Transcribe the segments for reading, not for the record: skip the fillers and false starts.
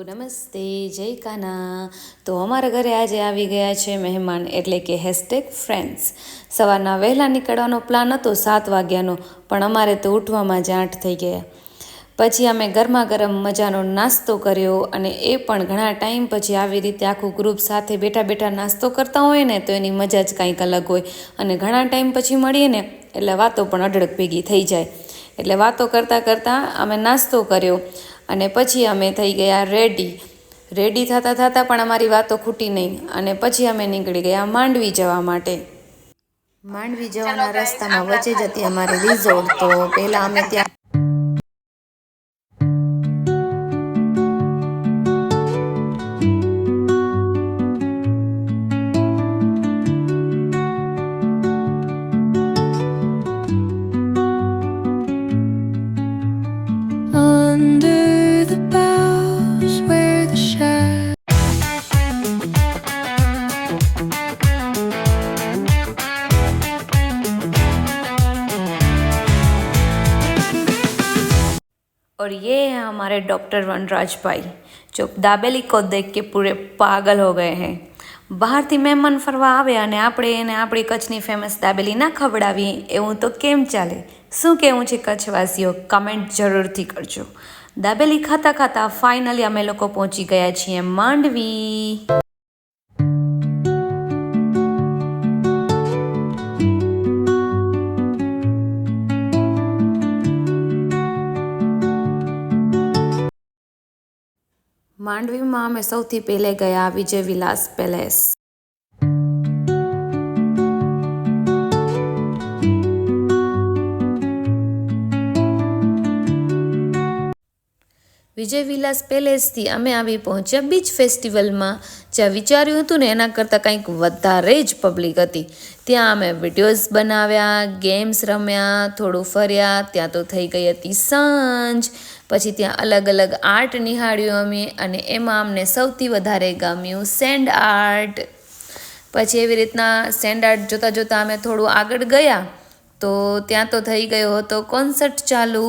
નમસ્તે, જય કાના. તો અમારા ઘરે આજે આવી ગયા છે મહેમાન, એટલે કે #ફ્રેન્ડ્સ. સવારના વહેલા નીકળવાનો પ્લાન હતો 7 વાગ્યાનો, પણ અમારે તો ઉઠવામાં જ 8 થઈ ગયા. પછી અમે ગરમા ગરમ મજાનો નાસ્તો કર્યો, અને એ પણ ઘણા ટાઈમ પછી આવી રીતે આખું ગ્રુપ સાથે બેઠા બેઠા નાસ્તો કરતા હોય ને, તો એની મજા જ કંઈક અલગ હોય. અને ઘણા ટાઈમ પછી મળીએ ને એટલે વાતો પણ અઢળક ભેગી થઈ જાય. એટલે વાતો કરતાં કરતાં અમે નાસ્તો કર્યો, અને પછી અમે થઈ ગયા રેડી થતાં થતાં પણ અમારી વાતો ખૂટી નહીં, અને પછી અમે નીકળી ગયા માંડવી જવા માટે. માંડવી જવાના રસ્તામાં વચ્ચે જ હતી અમારી રિઝોર્ટ, તો પહેલાં અમે ત્યાં under the boughs where the shadows और ये हैं हमारे डॉक्टर वनराज भाई, जो दाबेली को देख के पूरे पागल हो गए हैं. બહારથી મહેમાન ફરવા આવે અને આપણે એને આપણી કચ્છની ફેમસ દાબેલી ના ખવડાવીએ, એવું તો કેમ ચાલે? શું કહેવું છે કચ્છવાસીઓ? કમેન્ટ જરૂરથી કરજો. દાબેલી ખાતા ખાતા ફાઇનલી અમે લોકો પહોંચી ગયા છીએ માંડવી. માંડવીમાં અમે સૌથી પહેલે ગયા વિજય વિલાસ પેલેસ. વિજય વિલાસ પેલેસથી અમે આવી પહોંચ્યા બીચ ફેસ્ટિવલમાં, જ્યાં વિચાર્યું હતું ને એના કરતાં કંઈક વધારે જ પબ્લિક હતી. ત્યાં અમે વિડીયોઝ બનાવ્યા, ગેમ્સ રમ્યા, થોડું ફર્યા. ત્યાં તો થઈ ગઈ હતી સાંજ. પછી ત્યાં અલગ અલગ આર્ટ નિહાળ્યું અમે, અને એમાં અમને સૌથી વધારે ગમ્યું સેન્ડ આર્ટ. પછી એવી રીતના સેન્ડ આર્ટ જોતાં જોતાં અમે થોડું આગળ ગયા, તો ત્યાં તો થઈ ગયો હતો કોન્સર્ટ ચાલુ.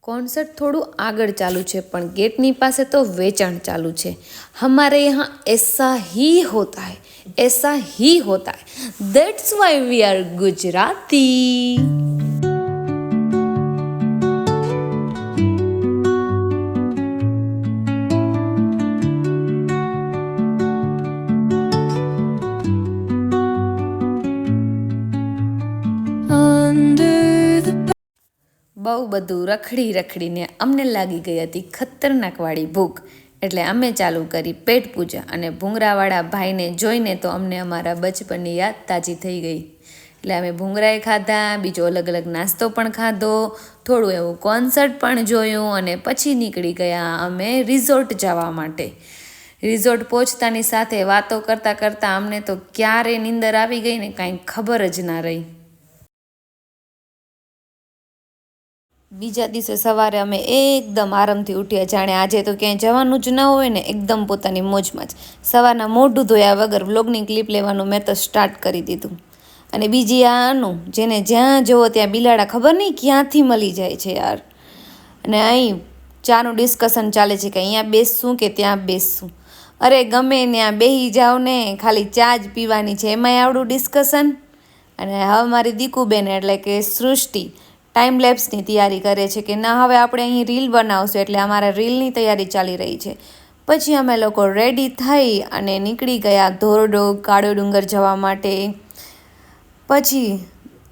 કોન્સર્ટ થોડું આગળ ચાલુ છે, પણ ગેટની પાસે તો વેચાણ ચાલુ છે. હમારે યહાં એસા હી હોતા હૈ, એસા હી હોતા હૈ. That's why we are Gujarati. under the બહુ બધું રખડીને અમને લાગી ગઈ હતી ખતરનાકવાળી ભૂખ, એટલે અમે ચાલુ કરી પેટ પૂજા. અને ભૂંગરાવાળા ભાઈને જોઈને તો અમને અમારા બચપનની યાદ તાજી થઈ ગઈ. એટલે અમે ભૂંગરાએ ખાધા, બીજો અલગ અલગ નાસ્તો પણ ખાધો, થોડું એવું કોન્સર્ટ પણ જોયું, અને પછી નીકળી ગયા અમે રિઝોર્ટ જવા માટે. રિઝોર્ટ પહોંચતાની સાથે વાતો કરતાં કરતાં અમને તો ક્યારે નીંદર આવી ગઈ ને કાંઈ ખબર જ ના રહી. બીજા દિવસે સવારે અમે એકદમ આરામથી ઉઠ્યા, જાણે આજે તો ક્યાંય જવાનું જ ન હોય ને, એકદમ પોતાની મોજમાં જ. સવારના મોઢું ધોયા વગર વ્લોગની ક્લિપ લેવાનું મેં તો સ્ટાર્ટ કરી દીધું. અને બીજી આ અનુ, જેને જ્યાં જુઓ ત્યાં બિલાડા ખબર નહીં ક્યાંથી મળી જાય છે યાર. અને અહીં ચાનું ડિસ્કશન ચાલે છે કે અહીંયા બેસશું કે ત્યાં બેસશું. અરે ગમે ત્યાં બેસી જાઓ ને, ખાલી ચા જ પીવાની છે, એમાંય આવડું ડિસ્કશન. અને હવે મારી દીકુબેન એટલે કે સૃષ્ટિ ટાઈમ લેપ્સની તૈયારી કરે છે કે ના, હવે આપણે અહીં રીલ બનાવશું, એટલે અમારા રીલની તૈયારી ચાલી રહી છે. પછી અમે લોકો રેડી થઈ અને નીકળી ગયા ધોરડો કાળો ડુંગર જવા માટે. પછી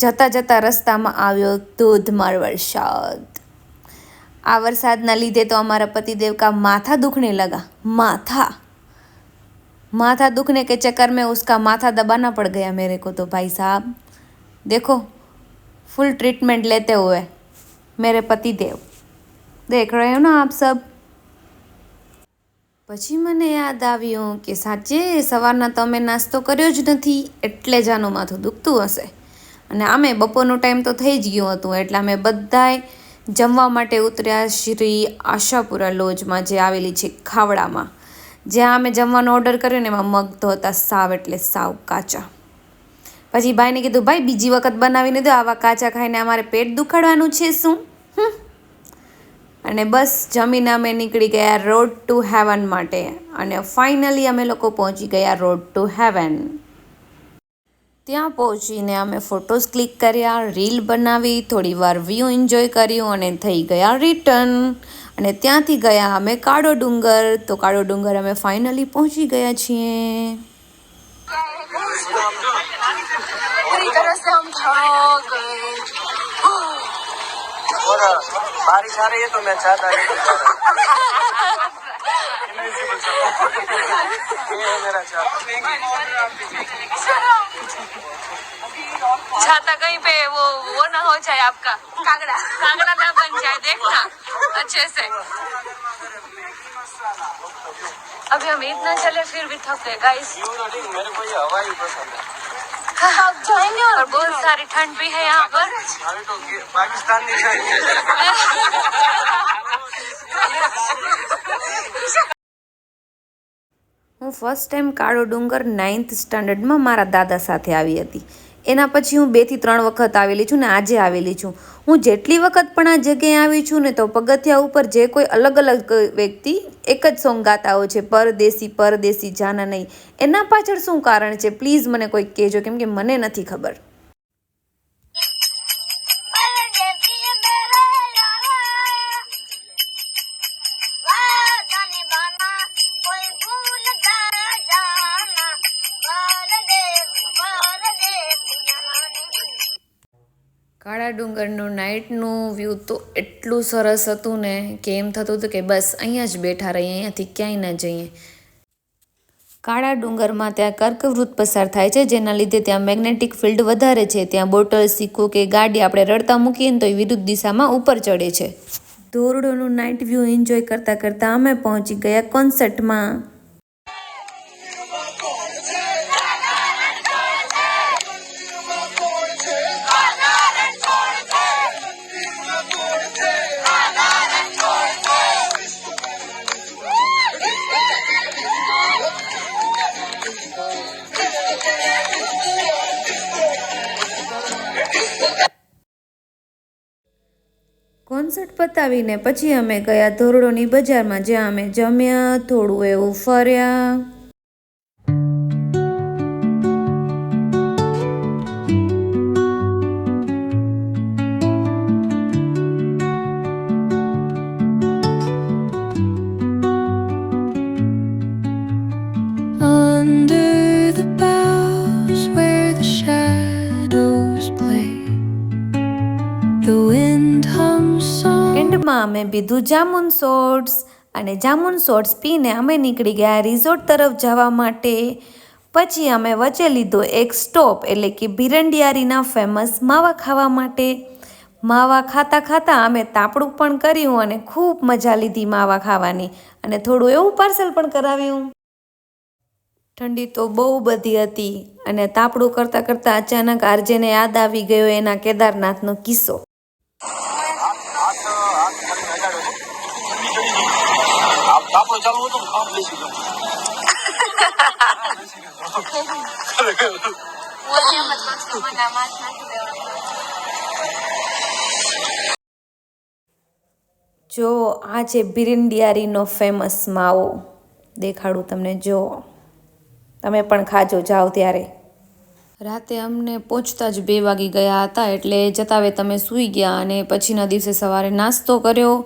જતાં જતાં રસ્તામાં આવ્યો ધોધમાર વરસાદ. આ વરસાદના લીધે તો અમારા પતિદેવ કા માથા દુખने लगा. माथा दुखने के चक्कर में उसका माथा दबाना पड़ गया मेरे को. तो भाई साहब देखो, फुल ट्रीटमेंट लेते हुए मेरे पति देव, देख रहे हो ना આપ સબ. પછી મને યાદ આવ્યું કે સાચે સવારના તો અમે નાસ્તો કર્યો જ નથી, એટલે જ આનું માથું દુખતું હશે. અને આમે બપોરનો ટાઈમ તો થઈ જ ગયું હતું, એટલે અમે બધાય જમવા માટે ઉતર્યા શ્રી આશાપુરા લોજમાં, જે આવેલી છે ખાવડામાં. જ્યાં અમે જમવાનો ઓર્ડર કર્યો ને, એમાં મગ તો હતા સાવ એટલે સાવ કાચા. પછી ભાઈને કીધું, ભાઈ બીજી વખત બનાવીને દો, આવા કાચા ખાઈને અમારે પેટ દુખાડવાનું છે શું? અને બસ જમીને અમે નીકળી ગયા રોડ ટુ હેવન માટે અને ફાઇનલી અમે લોકો પહોંચી ગયા રોડ ટુ હેવન. ત્યાં પહોંચીને અમે ફોટોઝ ક્લિક કર્યા, રીલ બનાવી, થોડી વાર વ્યૂ એન્જોય કર્યું અને થઈ ગયા રિટર્ન. અને ત્યાંથી ગયા અમે કાળો ડુંગર. તો કાળો ડુંગર અમે ફાઇનલી પહોંચી ગયા છીએ. पूरी तरह से हम थक गए और बारिश आ रही है तो मैं चाहता हूँ ये है मेरा छाता कहीं पे वो ना हो जाए आपका कांगड़ा कांगड़ा ना बन जाए देखना अच्छे से अभी हम इतना चले फिर भी थक गए गाइस मेरे को ये हवा ही पसंद है आप जाएंगे और बहुत सारी ठंड भी है यहाँ पर अभी तो पाकिस्तान नहीं जाएंगे હું ફર્સ્ટ ટાઈમ કાળો ડુંગર 9th સ્ટાન્ડર્ડમાં મારા દાદા સાથે આવી હતી. એના પછી હું 2 થી 3 વખત આવેલી છું ને આજે આવેલી છું. હું જેટલી વખત પણ આ જગ્યાએ આવી છું ને તો પગથિયા ઉપર જે કોઈ અલગ અલગ વ્યક્તિ એક જ સોંગ ગાતા હોય છે, પરદેસી પરદેસી જાના નહીં. એના પાછળ શું કારણ છે પ્લીઝ મને કોઈ કહેજો, કેમ કે મને નથી ખબર. કાળા ડુંગરનું નાઇટનું વ્યૂ તો એટલું સરસ હતું ને કે એમ થતું હતું કે બસ અહીંયા જ બેઠા રહીએ, અહીંયાથી ક્યાંય ન જઈએ. કાળા ડુંગરમાં ત્યાં કર્કવૃત પસાર થાય છે, જેના લીધે ત્યાં મેગ્નેટિક ફિલ્ડ વધારે છે. ત્યાં બોટલ, સિક્કો કે ગાડી આપણે રડતા મૂકીએ ને તો એ વિરુદ્ધ દિશામાં ઉપર ચડે છે. ધોરડોનું નાઇટ વ્યૂ એન્જોય કરતાં કરતાં અમે પહોંચી ગયા કોન્સર્ટમાં. કોન્સર્ટ પતાવીને પછી અમે ગયા ધોરડોની બજારમાં, જ્યાં અમે જમ્યા, થોડું એવું ફર્યા. Under the boughs where the shadows play, the wind hums soft. એન્ડમાં અમે પીધું જામુન શોટ્સ અને જામુન શોટ્સ પીને અમે નીકળી ગયા રિઝોર્ટ તરફ જવા માટે. પછી અમે વચ્ચે લીધો એક સ્ટોપ, એટલે કે ભીરંડિયારીના ફેમસ માવા ખાવા માટે. માવા ખાતા ખાતા અમે તાપડું પણ કર્યું અને ખૂબ મજા લીધી માવા ખાવાની, અને થોડું એવું પાર્સલ પણ કરાવ્યું. ઠંડી તો બહુ બધી હતી અને તાપડું કરતાં કરતાં અચાનક આરજેને યાદ આવી ગયો એના કેદારનાથનો કિસ્સો. आपको चालू हो तो आप ले सीखो જો આ છે ભીરંડિયારીનો ફેમસ માવો, દેખાડું તમને, જો તમે પણ ખાજો જાઓ ત્યારે. રાતે અમને પહોંચતા જ 2 વાગી ગયા હતા, એટલે જતા હવે તમે સૂઈ ગયા અને પછીના દિવસે સવારે નાસ્તો કર્યો.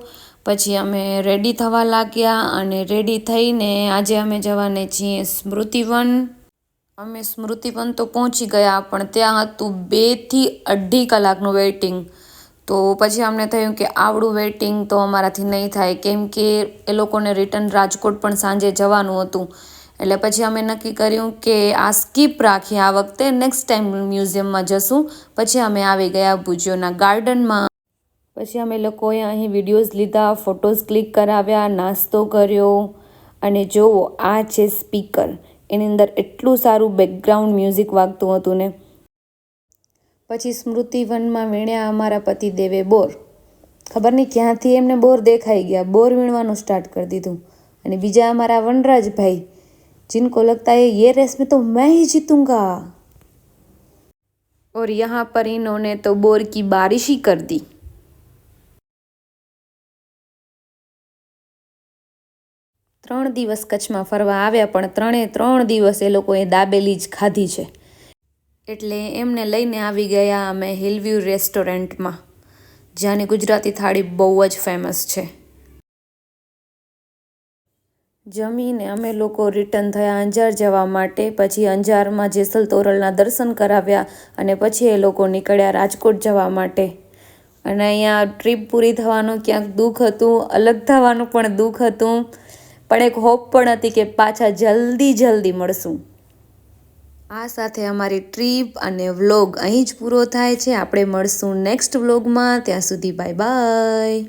પછી અમે રેડી થવા લાગ્યા અને રેડી થઈને આજે અમે જવાને છીએ સ્મૃતિવન. અમે સ્મૃતિવન તો પહોંચી ગયા, પણ ત્યાં હતું 2 થી 2.5 કલાકનું વેઇટિંગ. તો પછી અમને થયું કે આવડું વેઇટિંગ તો અમારાથી નહીં થાય, કેમ કે એ લોકોને રિટર્ન રાજકોટ પણ સાંજે જવાનું હતું. એટલે પછી અમે નક્કી કર્યું કે આ સ્કીપ રાખીએ, આ વખતે નેક્સ્ટ ટાઈમ મ્યુઝિયમમાં જશું. પછી અમે આવી ગયા ભુજિયોના ગાર્ડનમાં. પછી અમે લોકોએ અહીં વિડીયોઝ લીધા, ફોટોઝ ક્લિક કરાવ્યા, નાસ્તો કર્યો. અને જુઓ આ છે સ્પીકર, એની અંદર એટલું સારું બેકગ્રાઉન્ડ મ્યુઝિક વાગતું હતું ને. પછી સ્મૃતિવનમાં વીણ્યા અમારા પતિદેવે બોર. ખબર નહીં ક્યાંથી એમને બોર દેખાઈ ગયા, બોર વીણવાનું સ્ટાર્ટ કરી દીધું. અને બીજા અમારા વનરાજભાઈ, जिनको लगता है ये रेस में तो मैं ही जीतूंगा, और यहाँ पर इन्होंने तो बोर की बारिश ही कर दी. 3 દિવસ કચ્છમાં ફરવા આવ્યા પણ 3 દિવસ એ લોકોએ દાબેલી જ ખાધી છે. એટલે એમને લઈને આવી ગયા અમે હિલવ્યૂ રેસ્ટોરન્ટમાં, જ્યાંની ગુજરાતી થાળી બહુ જ ફેમસ છે. જમીને અમે લોકો રિટર્ન થયા અંજાર જવા માટે. પછી અંજારમાં જેસલ તોરલના દર્શન કરાવ્યા અને પછી એ લોકો નીકળ્યા રાજકોટ જવા માટે. અને અહીંયા ટ્રીપ પૂરી થવાનું ક્યાંક દુઃખ હતું, અલગ થવાનું પણ દુઃખ હતું, પણ એક હોપ પણ હતી કે પાછા જલ્દી મળશું. આ સાથે અમારી ટ્રીપ અને વ્લોગ અહીં જ પૂરો થાય છે. આપણે મળશું નેક્સ્ટ વ્લોગમાં. ત્યાં સુધી બાય બાય.